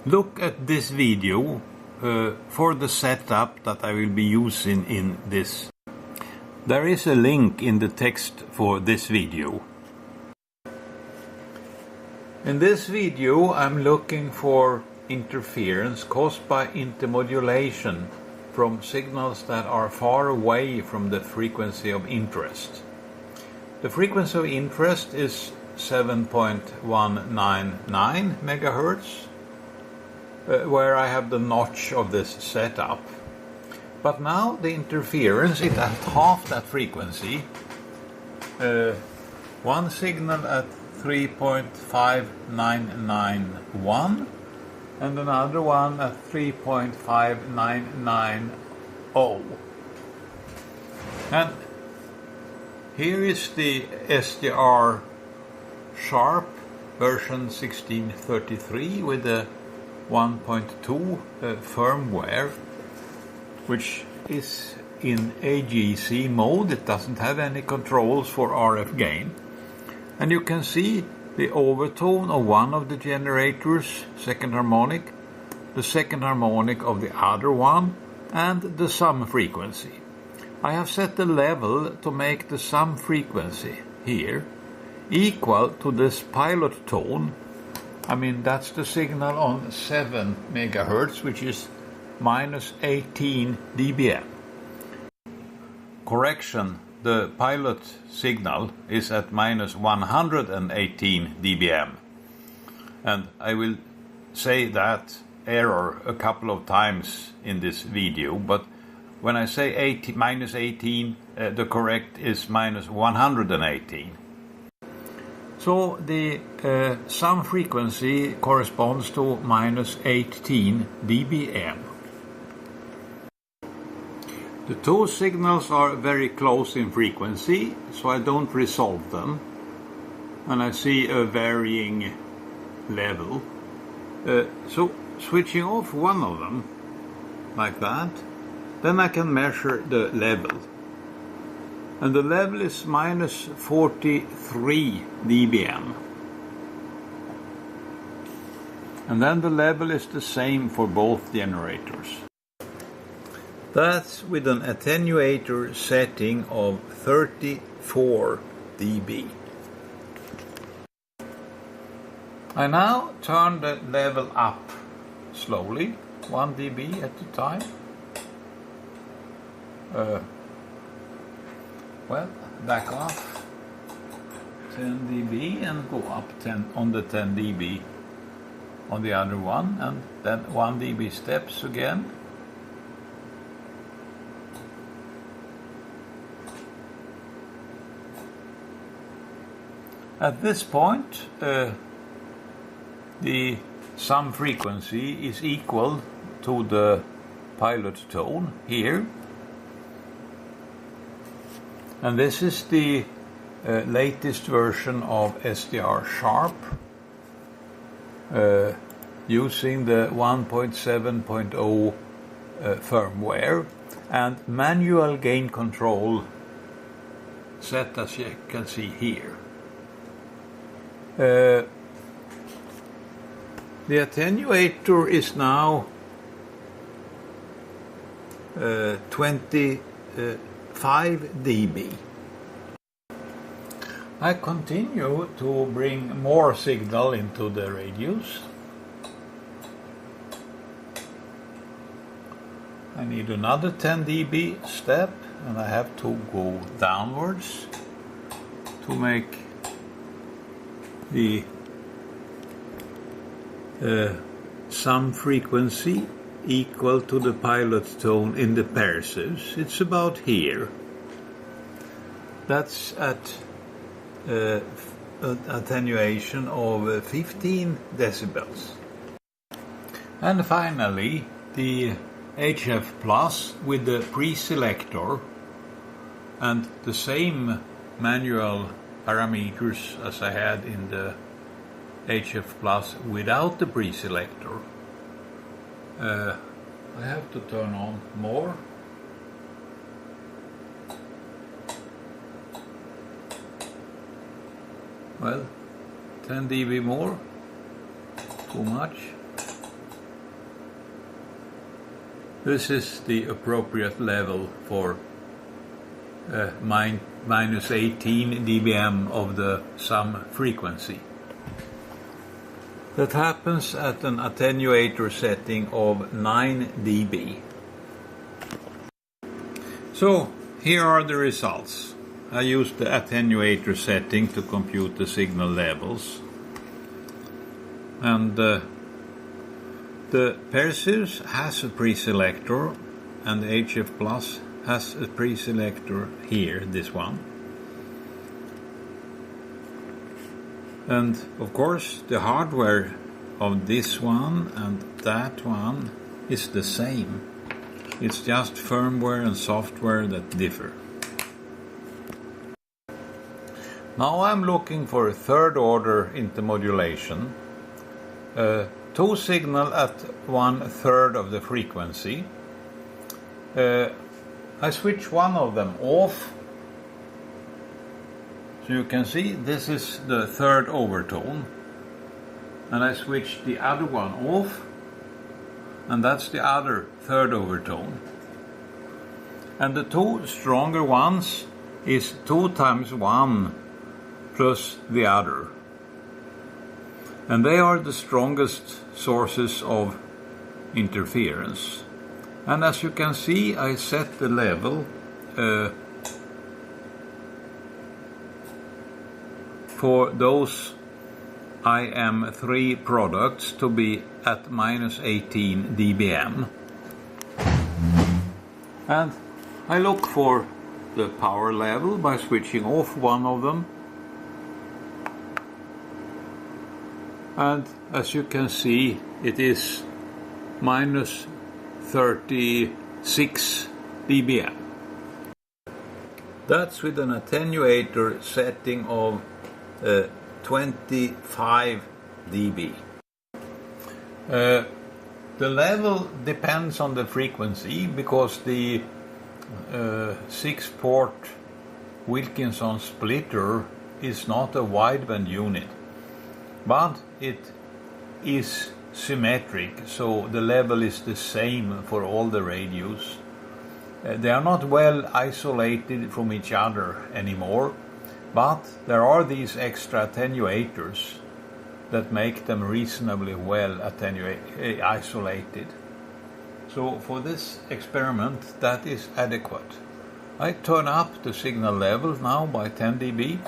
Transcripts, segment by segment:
Look at this video for the setup that I will be using in this. There is a link in the text for this video. In this video I'm looking for interference caused by intermodulation from signals that are far away from the frequency of interest. The frequency of interest is 7.199 megahertz, where I have the notch of this setup. But now the interference is at half that frequency. One signal at 3.5991 and another one at 3.5990. And here is the SDR Sharp version 1633 with the 1.2 firmware, which is in AGC mode. It doesn't have any controls for RF gain. And you can see the overtone of one of the generators, second harmonic, the second harmonic of the other one, and the sum frequency. I have set the level to make the sum frequency here equal to this pilot tone. I mean, that's the signal on 7 megahertz, which is minus 18 dBm. Correction, the pilot signal is at minus 118 dBm. And I will say that error a couple of times in this video, but when I say minus 18, the correct is minus 118. So the sum frequency corresponds to minus 18 dBm. The two signals are very close in frequency, so I don't resolve them. And I see a varying level. So switching off one of them, like that, then I can measure the level. And the level is minus 43 dBm. And then the level is the same for both generators. That's with an attenuator setting of 34 dB. I now turn the level up slowly, 1 dB at a time. Well, back off 10 dB and go up 10 on the 10 dB on the other one, and then 1 dB steps again. At this point, the sum frequency is equal to the pilot tone here. And this is the latest version of SDR Sharp using the 1.7.0 firmware and manual gain control set as you can see here. The attenuator is now 25 dB. I continue to bring more signal into the radius. I need another 10 dB step, and I have to go downwards to make the sum frequency equal to the pilot tone in the pairs. It's about here. That's at attenuation of 15 decibels. And finally, the HF Plus with the pre-selector and the same manual parameters as I had in the HF Plus without the pre-selector. I have to turn on more. Well, 10 dB more, too much. This is the appropriate level for minus 18 dBm of the sum frequency. That happens at an attenuator setting of 9 dB. So here are the results. I used the attenuator setting to compute the signal levels. And the Perseus has a preselector, and the HF Plus has a preselector here, this one. And of course the hardware of this one and that one is the same. It's just firmware and software that differ. Now I'm looking for a third order intermodulation. 2 signal at 1/3 of the frequency. I switch one of them off. So you can see this is the third overtone. And I switch the other one off. And that's the other third overtone. And the 2 stronger ones is 2 times 1 plus the other. And they are the strongest sources of interference. And as you can see, I set the level for those IM3 products to be at minus 18 dBm. And I look for the power level by switching off one of them. And as you can see, it is minus 36 dBm. That's with an attenuator setting of 25 dB. The level depends on the frequency, because the 6-port Wilkinson splitter is not a wideband unit, but it is symmetric, so the level is the same for all the radios. They are not well isolated from each other anymore, but there are these extra attenuators that make them reasonably well isolated. So for this experiment, that is adequate. I turn up the signal level now by 10 dB.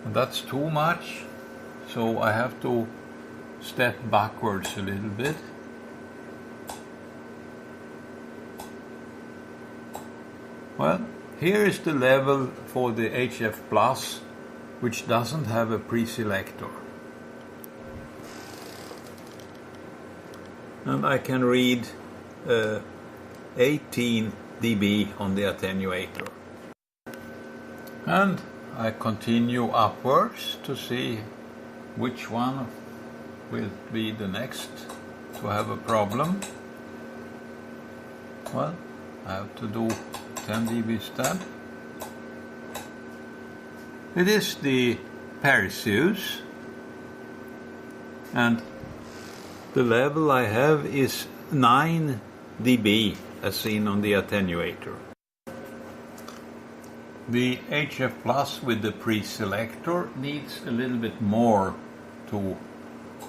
And that's too much, so I have to step backwards a little bit. Well, here is the level for the HF Plus, which doesn't have a preselector. And I can read 18 dB on the attenuator. And I continue upwards to see which one will be the next to have a problem. Well, I have to do 10 dB step. It is the Perseus, and the level I have is 9 dB as seen on the attenuator. The HF Plus with the preselector needs a little bit more to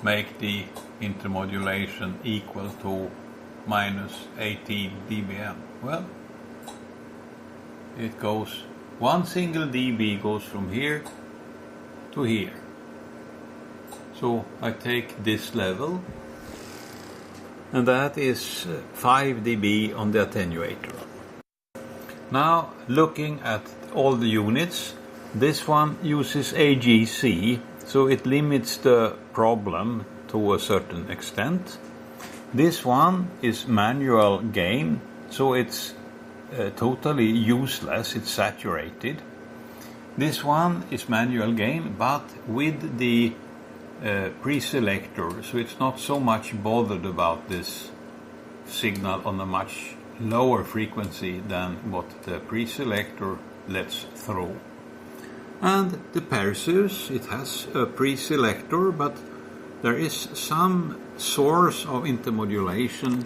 make the intermodulation equal to minus 18 dBm. Well, it goes, 1 single dB goes from here to here. So I take this level, and that is 5 dB on the attenuator. Now, looking at all the units, this one uses AGC, so it limits the problem to a certain extent. This one is manual gain, so it's totally useless, it's saturated. This one is manual gain, but with the preselector, so it's not so much bothered about this signal on a much lower frequency than what the preselector lets through. And the Perseus, it has a preselector, but there is some source of intermodulation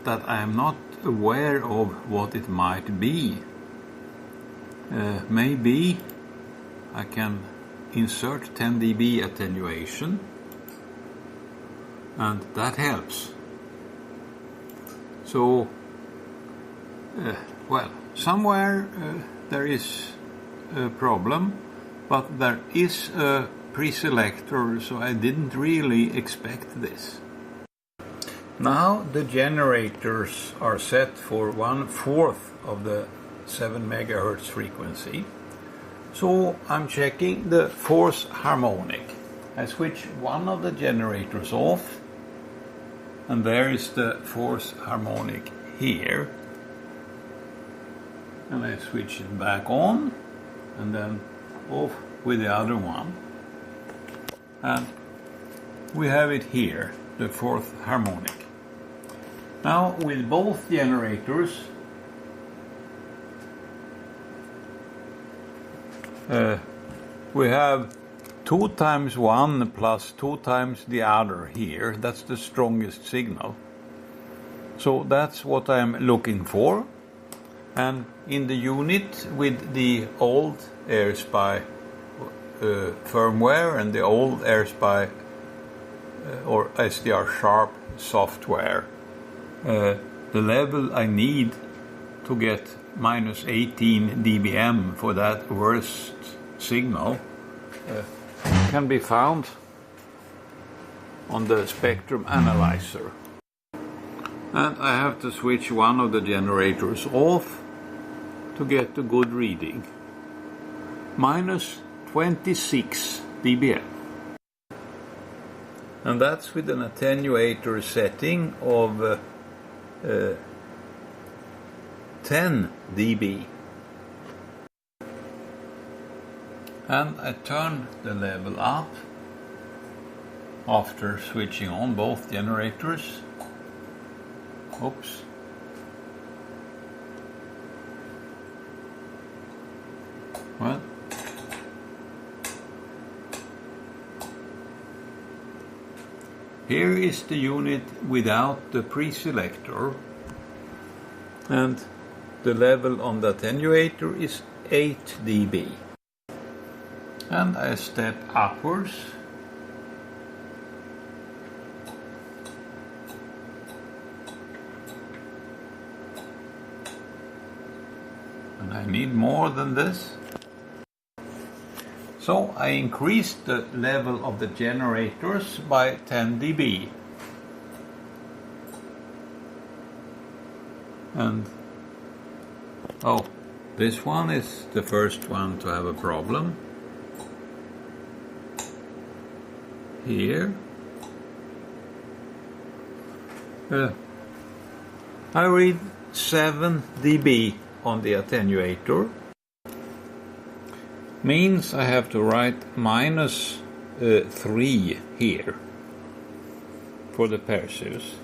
that I am not aware of what it might be. Maybe I can insert 10 dB attenuation, and that helps. So, well, somewhere there is a problem, but there is a preselector, so I didn't really expect this. Now the generators are set for 1/4 of the 7 MHz frequency. So I'm checking the fourth harmonic. I switch one of the generators off, and there is the fourth harmonic here. And I switch it back on, and then off with the other one. And we have it here, the fourth harmonic. Now with both generators, we have 2 times 1 plus 2 times the other here. That's the strongest signal. So that's what I'm looking for. And in the unit with the old AirSpy firmware and the old AirSpy or SDR Sharp software, the level I need to get minus 18 dBm for that worst signal can be found on the spectrum analyzer. And I have to switch one of the generators off to get a good reading. Minus 26 dBm. And that's with an attenuator setting of 10 dB. And I turn the level up after switching on both generators. Oops. Well, here is the unit without the preselector, and the level on the attenuator is 8 dB. And I step upwards. And I need more than this. So I increased the level of the generators by 10 dB. And oh, this one is the first one to have a problem. Here. I read 7 dB on the attenuator. Means I have to write minus 3 here for the Perseus.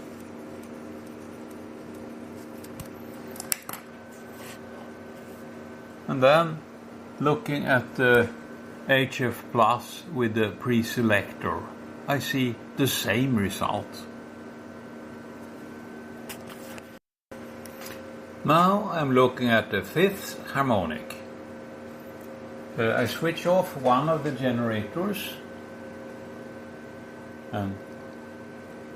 And then looking at the HF Plus with the preselector, I see the same result. Now I'm looking at the fifth harmonic. I switch off one of the generators, and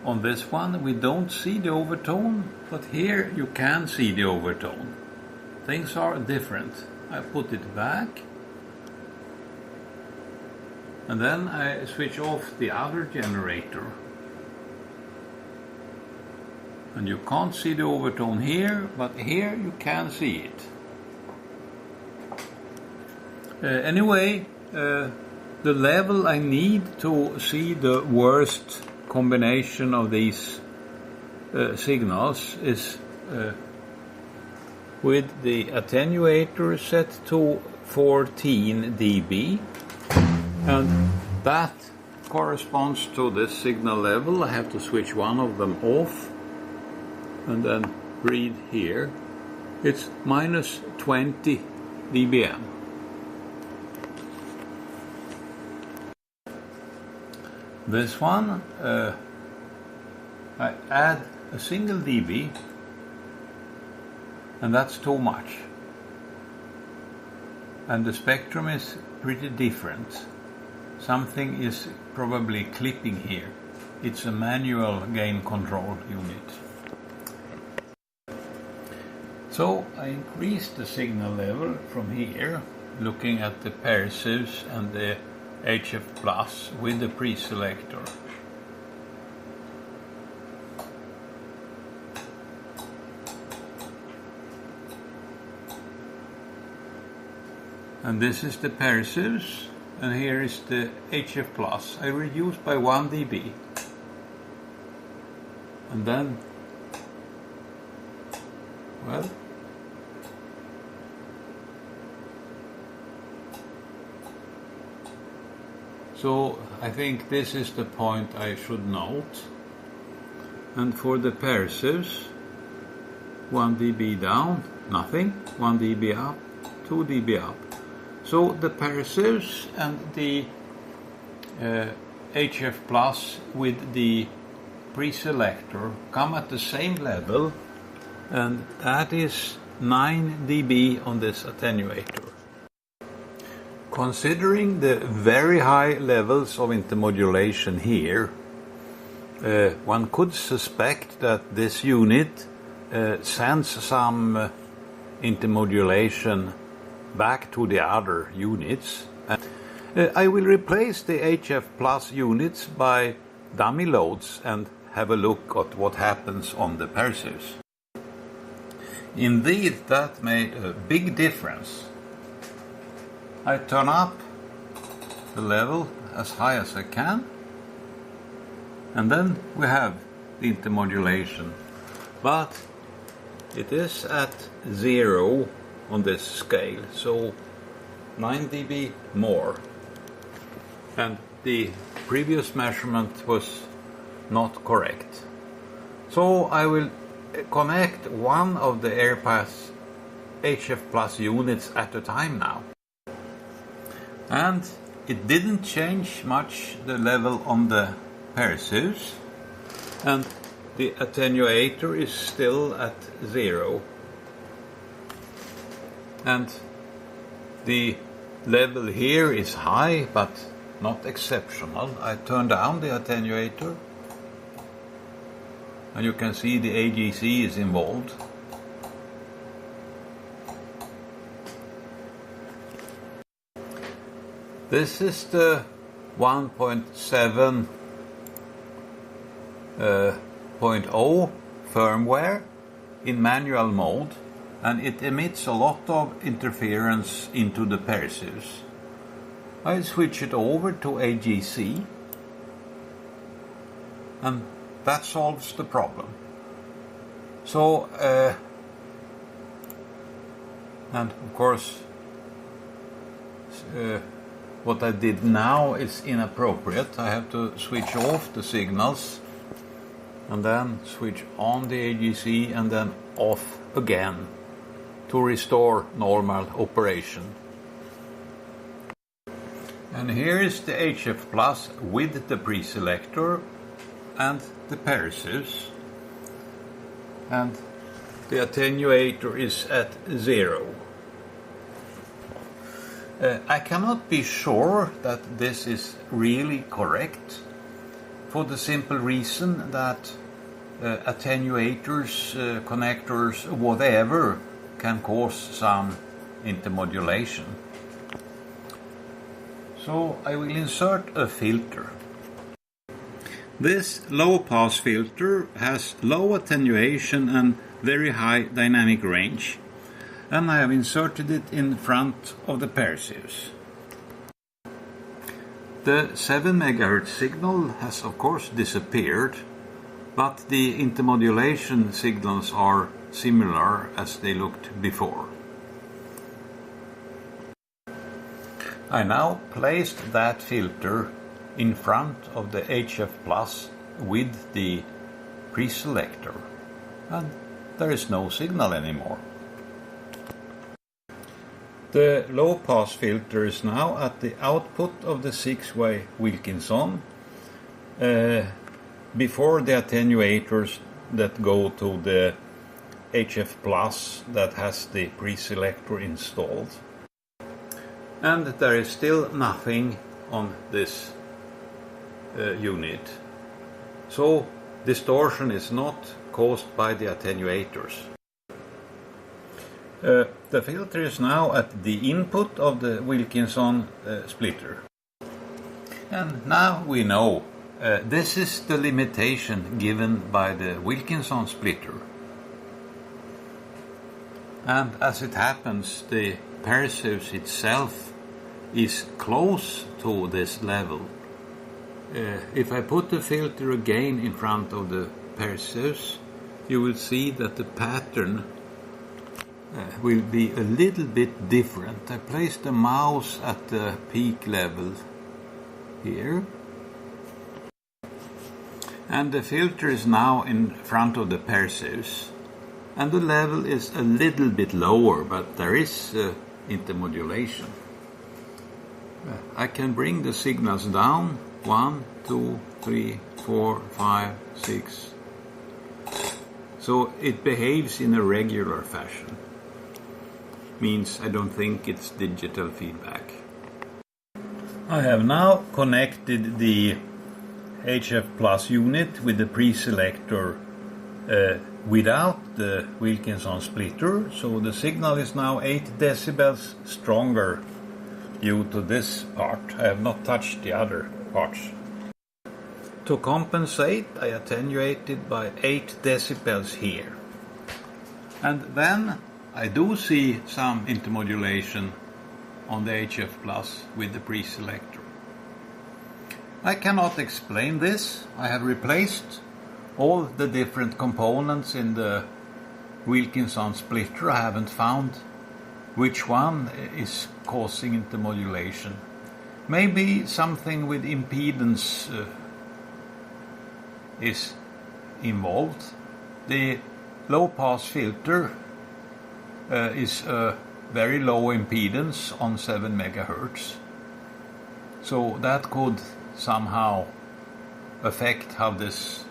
on this one we don't see the overtone, but here you can see the overtone. Things are different. I put it back, and then I switch off the other generator. And you can't see the overtone here, but here you can see it. Anyway, the level I need to see the worst combination of these signals is with the attenuator set to 14 dB, and that corresponds to this signal level. I have to switch one of them off and then read here. It's minus 20 dBm. This one, I add a single dB and that's too much. And the spectrum is pretty different. Something is probably clipping here. It's a manual gain control unit. So I increased the signal level from here, looking at the Perseus and the HF Plus with the preselector. And this is the Perseus, and here is the HF Plus. I reduced by 1 dB. And then, well, so I think this is the point I should note. And for the Perseus, 1 dB down, nothing, 1 dB up, 2 dB up. So the Perseus and the HF Plus with the preselector come at the same level, and that is 9 dB on this attenuator. Considering the very high levels of intermodulation here, one could suspect that this unit sends some intermodulation back to the other units. I will replace the HF Plus units by dummy loads and have a look at what happens on the Perseus. Indeed, that made a big difference. I turn up the level as high as I can, and then we have the intermodulation, but it is at 0 on this scale, so 9 dB more, and the previous measurement was not correct. So I will connect one of the AirPass HF Plus units at a time now. And it didn't change much the level on the Perseus, and the attenuator is still at 0. And the level here is high, but not exceptional. I turn down the attenuator, and you can see the AGC is involved. This is the 1.7.0 firmware in manual mode, and it emits a lot of interference into the Perseus. I'll switch it over to AGC, and that solves the problem. So, and of course, what I did now is inappropriate. I have to switch off the signals and then switch on the AGC and then off again to restore normal operation. And here is the HF Plus with the preselector and the Perseus, and the attenuator is at 0. I cannot be sure that this is really correct, for the simple reason that attenuators, connectors, whatever, can cause some intermodulation. So I will insert a filter. This low-pass filter has low attenuation and very high dynamic range, and I have inserted it in front of the Perseus. The 7 MHz signal has of course disappeared, but the intermodulation signals are similar as they looked before. I now placed that filter in front of the HF Plus with the preselector, and there is no signal anymore. The low-pass filter is now at the output of the 6-way Wilkinson, before the attenuators that go to the HF Plus that has the preselector installed. And there is still nothing on this unit. So distortion is not caused by the attenuators. The filter is now at the input of the Wilkinson splitter. And now we know this is the limitation given by the Wilkinson splitter. And as it happens, the Perseus itself is close to this level. If I put the filter again in front of the Perseus, you will see that the pattern will be a little bit different. I place the mouse at the peak level here, and the filter is now in front of the Perseus, and the level is a little bit lower, but there is intermodulation. I can bring the signals down 1, 2, 3, 4, 5, 6. So it behaves in a regular fashion. Means I don't think it's digital feedback. I have now connected the HF Plus unit with the preselector without the Wilkinson splitter, so the signal is now 8 decibels stronger due to this part. I have not touched the other parts. To compensate, I attenuated by 8 decibels here. And then I do see some intermodulation on the HF Plus with the preselector. I cannot explain this. I have replaced all the different components in the Wilkinson splitter. I haven't found which one is causing intermodulation. Maybe something with impedance is involved. The low-pass filter is a very low impedance on 7 megahertz. So that could somehow affect how this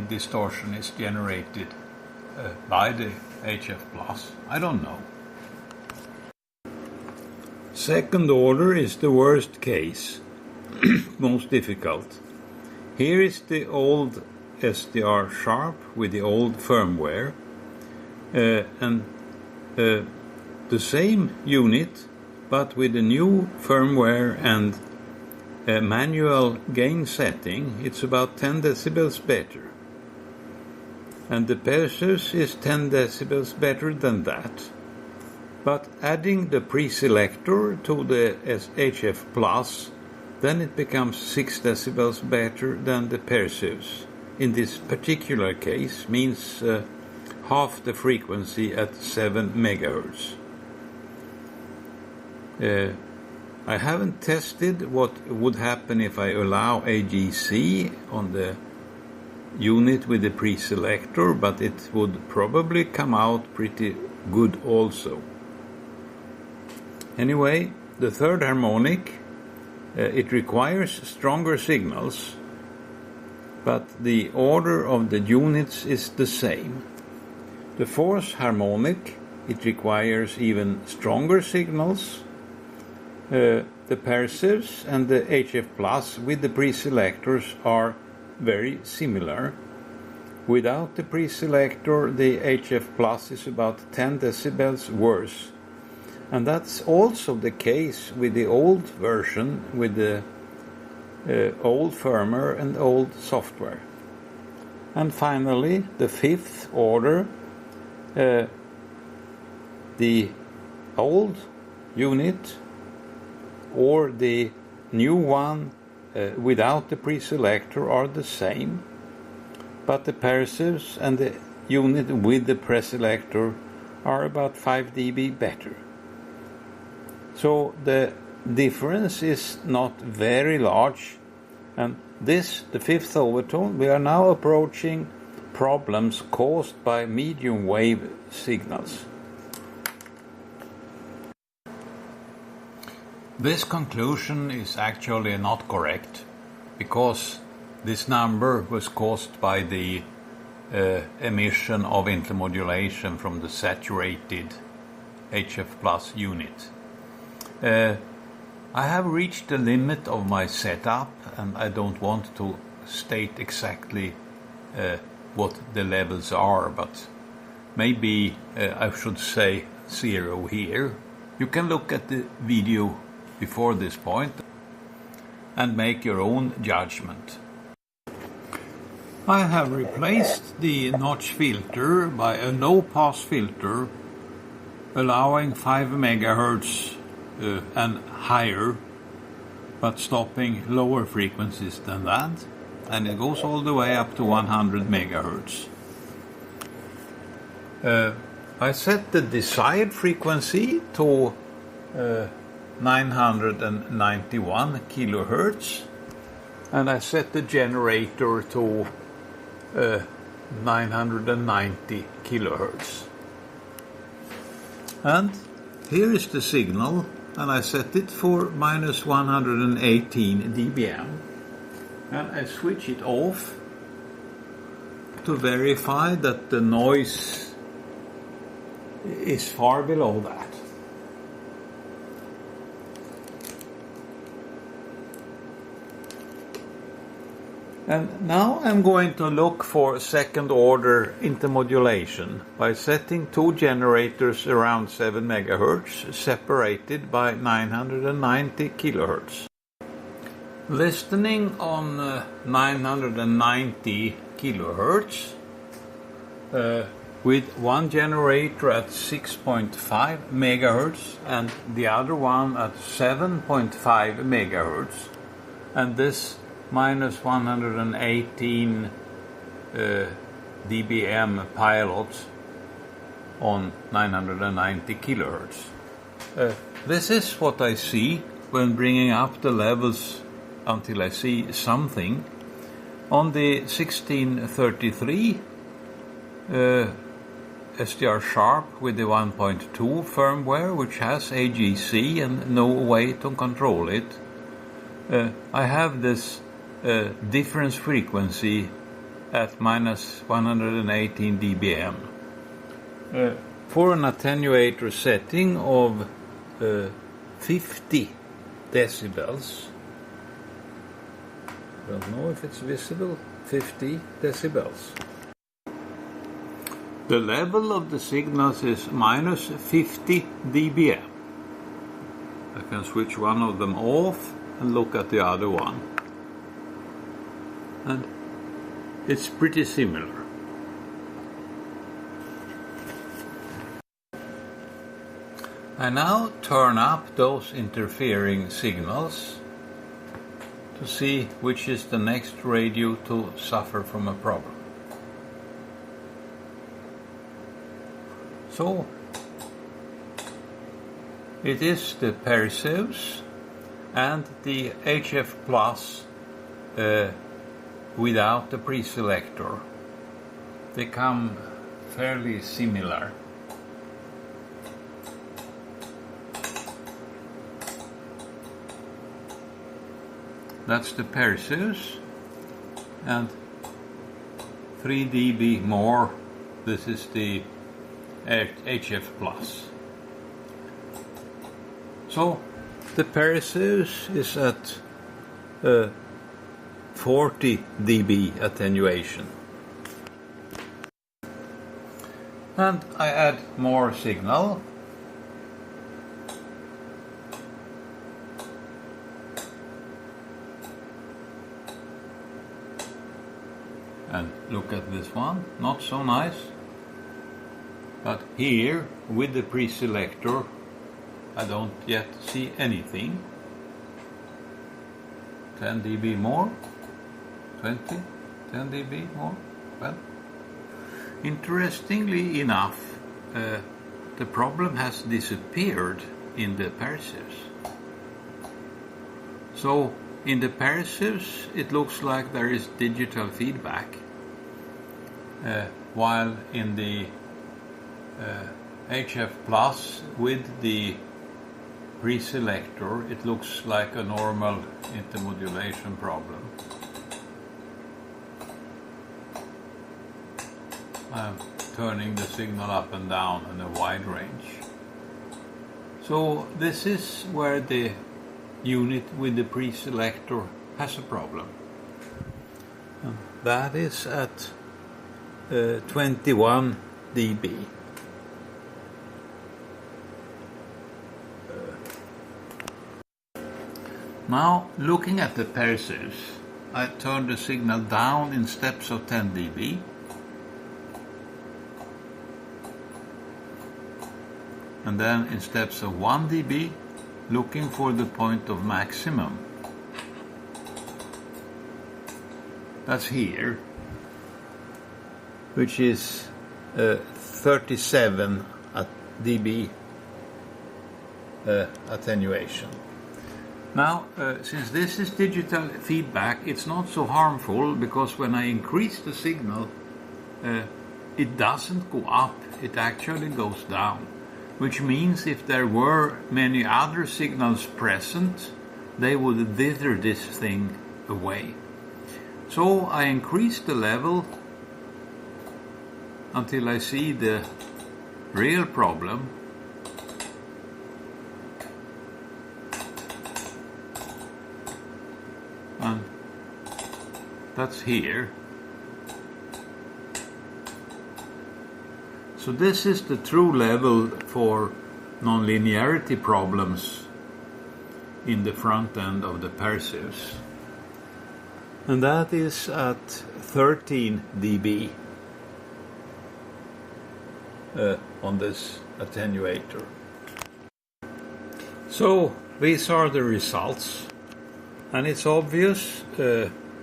distortion is generated by the HF Plus. I don't know. Second order is the worst case, most difficult. Here is the old SDR Sharp with the old firmware, and the same unit but with a new firmware and a manual gain setting. It's about 10 decibels better, and the Perseus is 10 decibels better than that. But adding the preselector to the HF Plus, then it becomes 6 decibels better than the Perseus. In this particular case, means half the frequency at 7 megahertz. I haven't tested what would happen if I allow AGC on the unit with the preselector, but it would probably come out pretty good also. Anyway, the third harmonic, it requires stronger signals, but the order of the units is the same. The fourth harmonic, it requires even stronger signals. The Perseus and the HF Plus with the preselectors are very similar. Without the preselector, the HF Plus is about 10 decibels worse. And that's also the case with the old version, with the old firmware and old software. And finally, the fifth order, the old unit or the new one without the preselector are the same, but the Perseus and the unit with the preselector are about 5 dB better. So the difference is not very large, and this, the fifth overtone, we are now approaching problems caused by medium wave signals. This conclusion is actually not correct, because this number was caused by the emission of intermodulation from the saturated HF plus unit. I have reached the limit of my setup, and I don't want to state exactly what the levels are, but maybe I should say 0 here. You can look at the video before this point and make your own judgment. I have replaced the notch filter by a low-pass filter allowing 5 MHz and higher, but stopping lower frequencies than that, and it goes all the way up to 100 MHz. I set the desired frequency to 991 kHz, and I set the generator to 990 kHz. And here is the signal, and I set it for minus 118 dBm, and I switch it off to verify that the noise is far below that. And now I'm going to look for second order intermodulation by setting 2 generators around 7 MHz separated by 990 kHz. Listening on 990 kHz with one generator at 6.5 MHz and the other one at 7.5 MHz, and this minus 118 dBm pilot on 990 kHz. This is what I see when bringing up the levels until I see something. On the 1633 SDR Sharp with the 1.2 firmware, which has AGC and no way to control it, I have this difference frequency at minus 118 dBm. For an attenuator setting of 50 decibels, don't know if it's visible, 50 decibels. The level of the signals is minus 50 dBm. I can switch one of them off and look at the other one. And it's pretty similar. I now turn up those interfering signals to see which is the next radio to suffer from a problem. So it is the Perseus and the HF Plus without the preselector. They come fairly similar. That's the Perseus, and 3 dB more, this is the HF Plus. So the Perseus is at 40 dB attenuation. And I add more signal. And look at this one, not so nice. But here, with the preselector, I don't yet see anything. 10 dB more, 20, 10 dB more. Well, interestingly enough, the problem has disappeared in the Perseus. So in the Perseus, it looks like there is digital feedback, while in the HF Plus with the preselector, it looks like a normal intermodulation problem. I'm turning the signal up and down in a wide range. So this is where the unit with the preselector has a problem. That is at 21 dB. Now, looking at the pairs, I turn the signal down in steps of 10 dB. And then in steps of 1 dB, looking for the point of maximum. That's here, which is 37 dB attenuation. Now, since this is digital feedback, it's not so harmful, because when I increase the signal, it doesn't go up, it actually goes down. Which means if there were many other signals present, they would dither this thing away. So I increase the level until I see the real problem. And that's here. So this is the true level for nonlinearity problems in the front end of the passives. And that is at 13 dB on this attenuator. So these are the results. And it's obvious,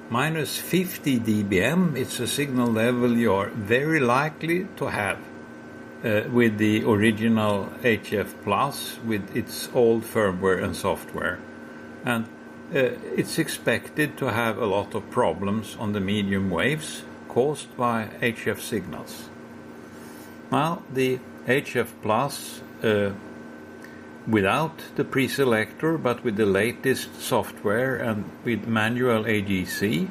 minus 50 dBm, it's a signal level you are very likely to have with the original HF Plus with its old firmware and software. And it's expected to have a lot of problems on the medium waves caused by HF signals. Now, the HF Plus without the preselector, but with the latest software and with manual AGC,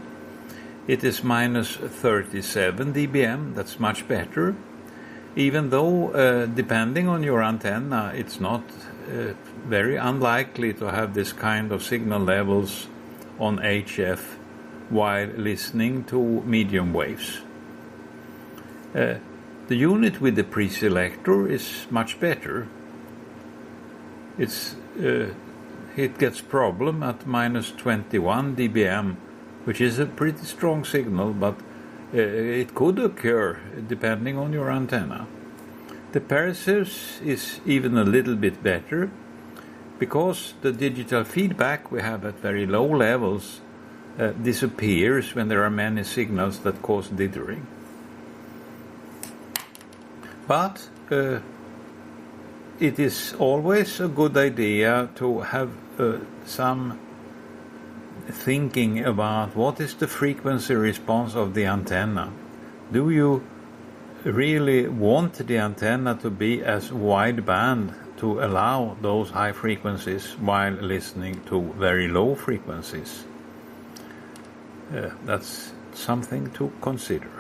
it is minus 37 dBm. That's much better, even though depending on your antenna, it's not very unlikely to have this kind of signal levels on HF while listening to medium waves. The unit with the preselector is much better. It gets problem at minus 21 dBm, which is a pretty strong signal, but it could occur depending on your antenna. The passives is even a little bit better, because the digital feedback we have at very low levels disappears when there are many signals that cause dithering. But it is always a good idea to have some thinking about what is the frequency response of the antenna. Do you really want the antenna to be as wideband to allow those high frequencies while listening to very low frequencies? That's something to consider.